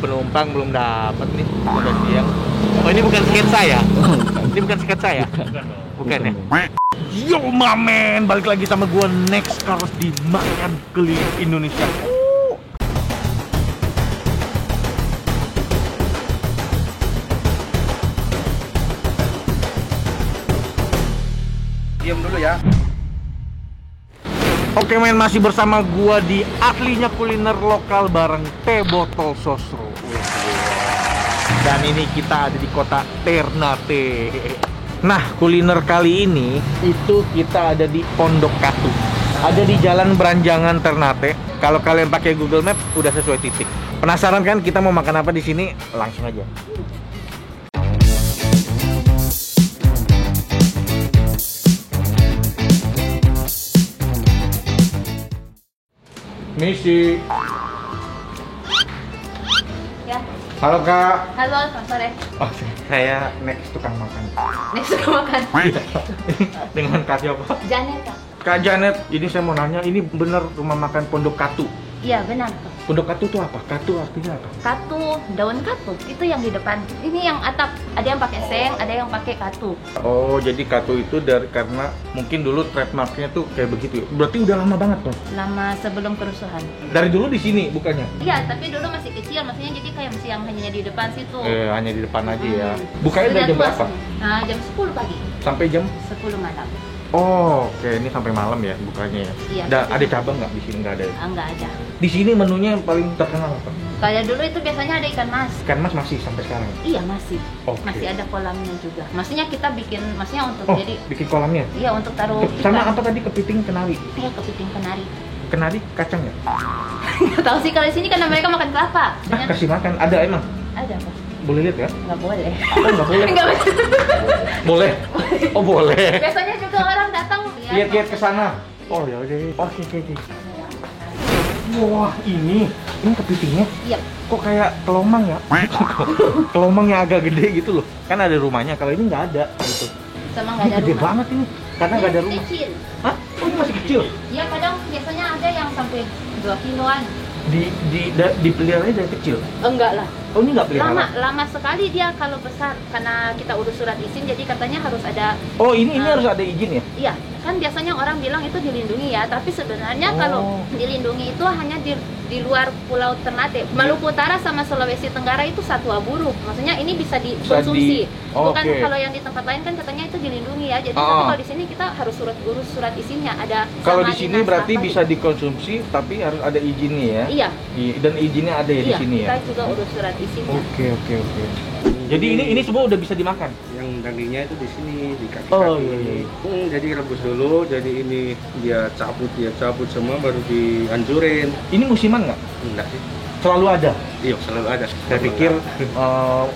penumpang belum dapat nih. Udah siang. Oh, ini bukan sketsa ya? Ini bukan sketsa ya? Bukan ya? Yo mamen, balik lagi sama gua Next Cars di Makan Keliling Indonesia. Diam dulu ya. Oke men, masih bersama gua di Aslinya Kuliner Lokal bareng Teh Botol Sosro. Dan ini kita ada di kota Ternate. Nah, kuliner kali ini itu kita ada di Pondok Katu. Ada di Jalan Beranjangan Ternate. Kalau kalian pakai Google Map udah sesuai titik. Penasaran kan kita mau makan apa di sini? Langsung aja. Misi. Ya. Halo Kak. Halo, selamat sore. Oh, saya Next tukang makan. Next suka makan. Dengan Kak siapa? Janet, Kak. Kak Janet, ini saya mau nanya, ini bener rumah makan Pondok Katu? Iya, benar, Kak. Pondok Katu itu apa? Katu artinya apa? Katu, daun katu. Itu yang di depan. Ini yang atap. Ada yang pakai seng, ada yang pakai katu. Oh, jadi Katu itu karena mungkin dulu trademarknya tuh kayak begitu ya? Berarti udah lama banget tuh? Lama sebelum kerusuhan. Dari dulu di sini bukannya? Iya, tapi dulu masih kecil. Maksudnya jadi kayak masih yang hanya di depan situ. Hanya di depan aja ya. Bukanya dari jam tua berapa? sih. Nah, jam 10 pagi. Sampai jam? 10 malam. Oh, oke, ini sampai malam ya bukanya ya. Iya. Dan ada cabang nggak di sini? Nggak ada ya? Enggak ada. Di sini menunya yang paling terkenal apa? Kayak dulu itu biasanya ada ikan mas. Ikan mas masih sampai sekarang? Iya, masih. Oke. Masih ada kolamnya juga. Maksudnya kita bikin, maksudnya untuk Oh, jadi bikin kolamnya? iya untuk taruh Sama ikan. apa tadi, kepiting kenari? Iya, kepiting kenari. Kenari kacang ya? Nggak tahu sih kalau di sini karena mereka makan kelapa. Ah, kasih makan, ada emang? Ada apa? Boleh lihat ya? Nggak boleh. Oh, nggak boleh? Nggak boleh. Boleh? Oh, boleh. Biasanya juga orang datang Lihat-lihat ke sana. Oh, ya udah. Oke, oke. Wah, ini kepitingnya. Iya. Kok kayak kelomang ya? Kelomang yang agak gede gitu loh. Kan ada rumahnya, kalau ini nggak ada gitu. Sama Ini nggak ada gede rumah. banget ini, karena nggak ada rumah. Kecil. Hah? Oh, ini masih kecil? Iya, kadang biasanya ada yang sampai 2 kiloan. Dipeliharanya dari kecil? Enggak lah. Oh, ini nggak pelihara? Lama sekali dia kalau besar karena kita urus surat izin jadi katanya harus ada. Oh, ini harus ada izin ya? Iya, kan biasanya orang bilang itu dilindungi ya, tapi sebenarnya kalau dilindungi itu hanya di luar Pulau Ternate. Maluku Utara sama Sulawesi Tenggara itu satwa buruk. Maksudnya ini bisa dikonsumsi. Bukan Oke. kalau yang di tempat lain kan katanya itu dilindungi ya. Jadi Ah. tapi kalau di sini kita harus urus surat izinnya ada. Kalau sama di sini dinas berarti apa bisa gitu. dikonsumsi, tapi harus ada izinnya ya? Iya. Dan izinnya ada ya di Iya, sini ya? kita juga urus surat izinnya. Oke. Jadi ini semua udah bisa dimakan? Yang dagingnya itu di sini di kaki-kaki. Oh, iya. Jadi rebus dulu. Jadi ini dia cabut semua baru dihancurin. Ini musiman nggak? Enggak sih. Selalu ada? Iya, selalu ada. Saya pikir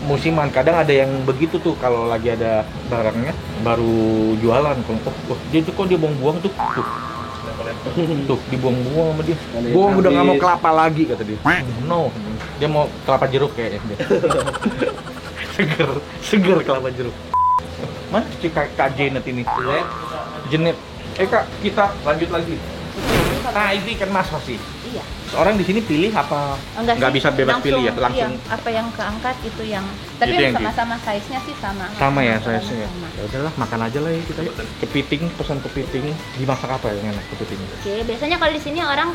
musiman, kadang ada yang begitu tuh kalau lagi ada barangnya baru jualan. Dia tuh kok dia buang-buang tuh. Tuh dibuang-buang sama dia. Ada yang Gua udah nggak mau habis. kelapa lagi kata dia. No, dia mau kelapa jeruk kayaknya dia. seger kelapa jeruk. Mana si Kak Janet ini? Janet. Kak, kita lanjut lagi. Nah, ini ikan mas masih. Iya. Orang di sini pilih apa? Nggak sih, bisa bebas pilih ya, langsung. iya, apa yang keangkat itu yang tapi Itu yang sama-sama size-nya sih sama. Sama ya Ukurannya size-nya. sama. Ya udahlah, makan aja lah ya kita. Kepiting, pesan kepiting. Dimasak apa yang enak kepiting? Oke, biasanya kalau di sini orang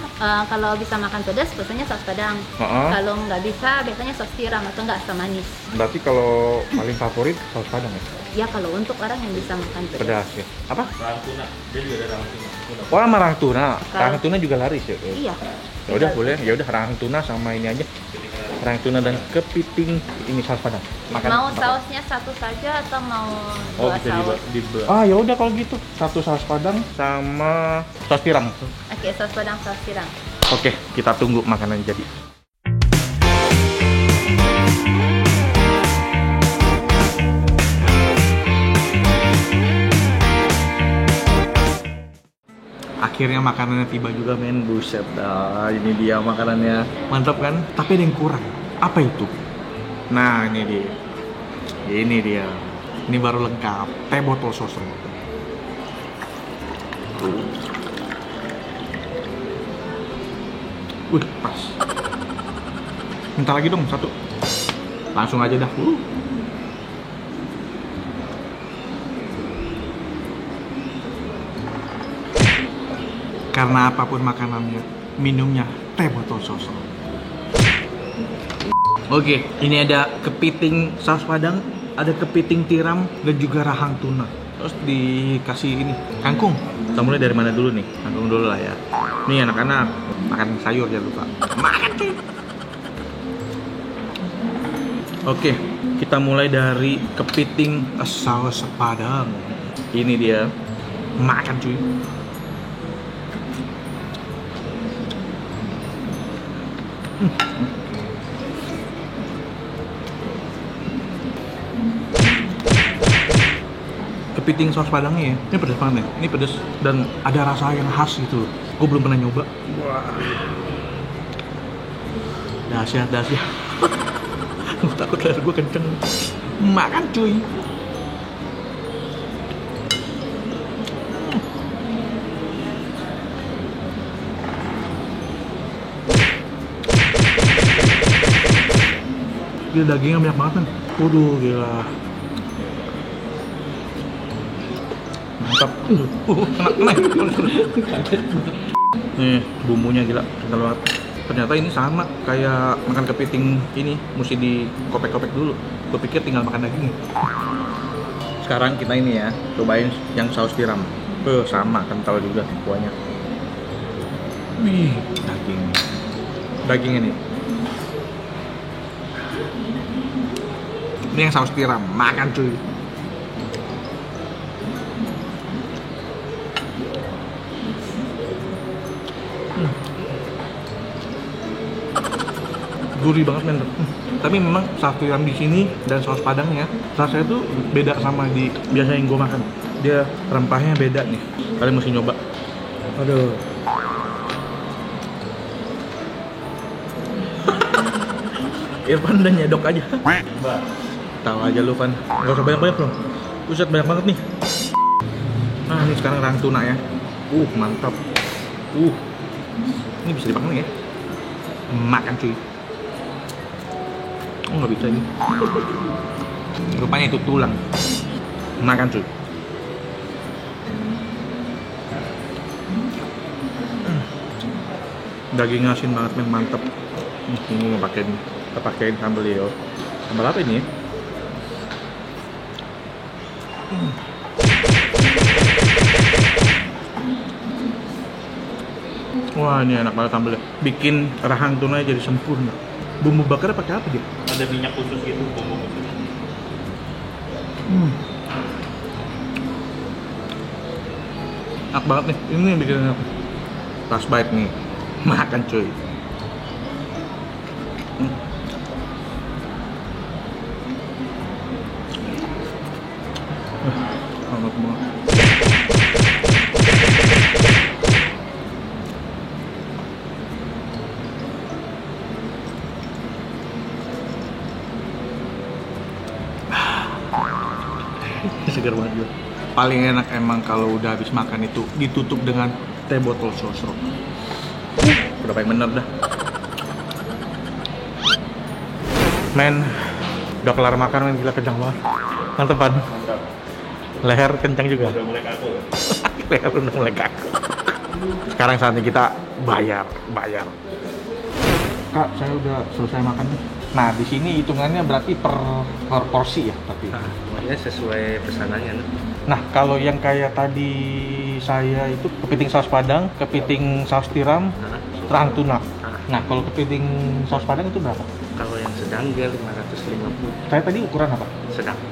kalau bisa makan pedas biasanya saus padang. Heeh. Kalau nggak bisa biasanya saus tiram atau nggak asam manis. Berarti kalau paling favorit saus padang ya? Ya kalau untuk orang yang bisa makan pedas. Pedas ya. Apa? Rahang tuna. Dia juga ada rahang tuna. Oh, sama rahang tuna. Rahang tuna juga laris ya? Iya. Ya udah boleh. Ya udah rahang tuna sama ini aja. Rahang tuna dan kepiting ini saus padang. Mau sausnya satu saja atau mau Oh, dua bisa saus? Ah, ya udah kalau gitu. Satu saus padang sama saus tiram. Oke, saus padang saus tiram. Oke, kita tunggu makanan jadi. Akhirnya makanannya tiba juga men, buset dah, ini dia makanannya. Mantap kan? Tapi ada yang kurang. Apa itu? Nah, ini dia. Ini dia. Ini baru lengkap. Teh botol sosro. Wih, pas. Minta lagi dong satu. Langsung aja dah. Karena apapun makanannya, minumnya teh botol sosro. Oke, ini ada kepiting saus padang, ada kepiting tiram, dan juga rahang tuna. Terus dikasih ini, kangkung. Kita mulai dari mana dulu nih? Kangkung dulu lah ya. Nih anak-anak, makan sayur jangan lupa. Makan cuy. Oke, kita mulai dari kepiting saus padang. Ini dia, makan cuy. Kepiting saus padangnya ya, ini pedas banget ya. Ini pedas dan ada rasa yang khas gitu. Gue belum pernah nyoba. Wah, dahsyat. Gue takut leher gue kenceng. Makan cuy. Gila, dagingnya banyak banget kan. Waduh, gila. Mantap. Kena. Nih, bumbunya gila, kental banget. Ternyata ini sama kayak makan kepiting ini, mesti dikopek-kopek dulu. Gue pikir tinggal makan dagingnya. Sekarang kita ini ya, cobain yang saus tiram. Sama, kental juga kuahnya. Wih, dagingnya nih. Ini yang saus tiram, makan cuy. Gurih banget men. Tapi memang saus tiram di sini dan saus padangnya rasanya tuh beda sama di biasa yang gue makan. Dia rempahnya beda nih. Kalian mesti nyoba. Aduh. Irfan udah nyedok aja. Tahu aja lu, Van. Gak usah banyak-banyak loh. Buset, banyak banget nih. Nah, ini sekarang rahang tuna ya. Mantap. Ini bisa dimakan ya. Makan cuy. Nggak bisa ini. Rupanya itu tulang. Makan cuy. Dagingnya asin banget men, mantap. Ini mau pakein sambal ya. Sambal apa ini ya? Wah, ini enak banget sambalnya. Bikin rahang tuna jadi sempurna. Bumbu bakar pakai apa dia? Ada minyak khusus gitu, bumbu khusus. Enak banget nih. Ini yang bikin enak. Last bite nih. Makan cuy. Enak banget. Segar banget juga. Paling enak emang kalau udah habis makan itu ditutup dengan teh botol sosro. Udah paling bener dah. Men, udah kelar makan men, gila kencang banget. Mantep Pan. Mantap. Leher kencang juga. Udah mulai kaku. Leher udah mulai kaku. Sekarang saatnya kita bayar. Kak, saya udah selesai makan nih. Nah, di sini hitungannya berarti per porsi ya, tapi. Nah, sesuai pesanannya. Nah, kalau yang kayak tadi saya itu kepiting saus padang, kepiting saus tiram, rahang tuna. Nah, kalau kepiting saus padang itu berapa? Kalau yang sedang dia 550. Saya tadi ukuran apa?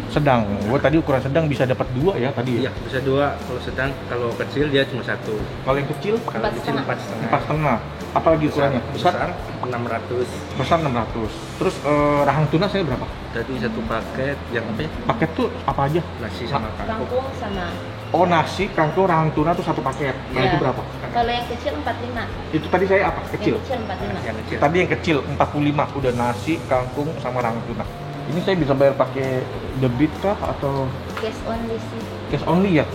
Sedang. Gua tadi ukuran sedang bisa dapat 2 ya tadi ya? Iya, bisa 2 kalau sedang. Kalau kecil dia cuma 1. Kalau yang kecil? Kalau kecil 4,5. 4,5. Apalagi ukurannya? Besar 600. Besar 600. Terus rahang tuna saya berapa? Tadi 1 paket yang apa ya? Paket tuh apa aja? Nasi sama kangkung. Kangkung sama. Oh, nasi, kangkung, rahang tuna tuh 1 paket. Nah, Ya. itu berapa? Kalau yang kecil 45. Itu tadi saya apa? Kecil? Yang kecil 45. Yang kecil. Tadi yang kecil 45, udah nasi, kangkung, sama rahang tuna. Ini saya bisa bayar pakai debit kah atau Cash only sih. cash only ya?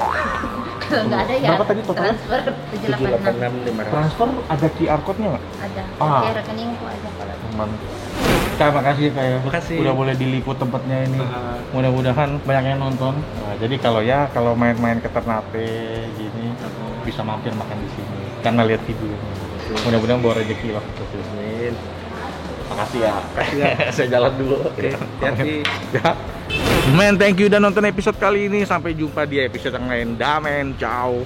Kalau nggak ada ya Berapa tadi totalnya? transfer 786. 786 500. Transfer ada QR code-nya nggak? Ada. Ah. Pakai rekeningku aja kalau. Aman. Terima kasih kayak Makasih. udah boleh diliput tempatnya ini. Ah. Mudah-mudahan banyak yang nonton. Nah, jadi kalau main-main ke Ternate gini bisa mampir makan di sini karena lihat video. Mudah-mudahan bawa rezeki lah. Amin. Makasih ya. Makasih ya. Saya jalan dulu. Oke, hati-hati. Ya. Men, thank you udah nonton episode kali ini. Sampai jumpa di episode yang lain. Damen, ciao.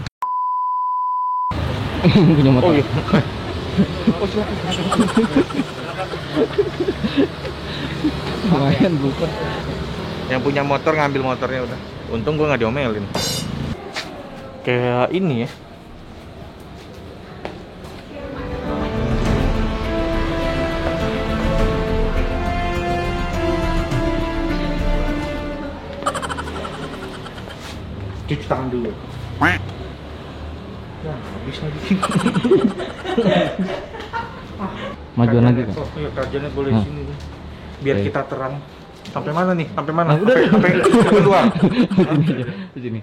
Punya motor. Oh iya. Oh silakan. Lumayan bukan. Yang punya motor ngambil motornya udah. Untung gua nggak diomelin. Kayak ini ya. Cuci tangan dulu. Ya, habis lagi. Majuan lagi kan? Oh, iya, kajiannya boleh Hmm. sini nih. Biar Oke. kita terang. Sampai mana nih? Sampai mana? Nah, udah. Sampai keluar. Di sini.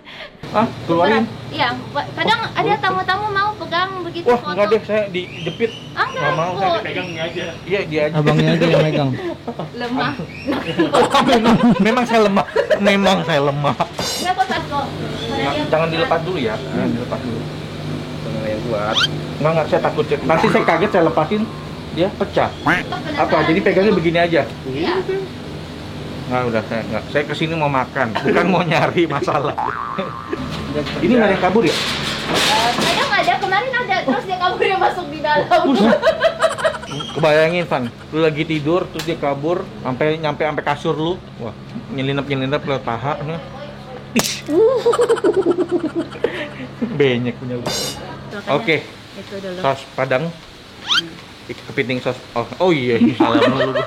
Ah, keluarin. Iya, kadang ada tamu-tamu mau pegang begitu Wah, foto. enggak deh, saya dijepit. Ah, Nggak mau, saya kok. pegangnya aja. Iya, dia aja. Abangnya aja yang megang. Lemah. Memang saya lemah. Memang saya lemah. Enggak kok Sasko. Jangan dilepas dulu ya. Jangan dilepas dulu. Tangan yang kuat. Enggak, saya takut. Nanti saya kaget, saya lepasin, dia pecah. Apa? Jadi pegangnya begini aja. Iya. Nggak, udah saya nggak. Saya kesini mau makan, bukan mau nyari masalah. Ini nggak ada yang kabur ya? Kadang ada, kemarin ada, terus dia kaburnya masuk di dalam. Kebayangin Van, lu lagi tidur terus dia kabur sampai kasur lu. Wah, nyelinap lewat paha. Benyek punya lu. Oke. Itu dulu. Sos Padang. Kepiting sos. Oh iya, ini salah mulu gua.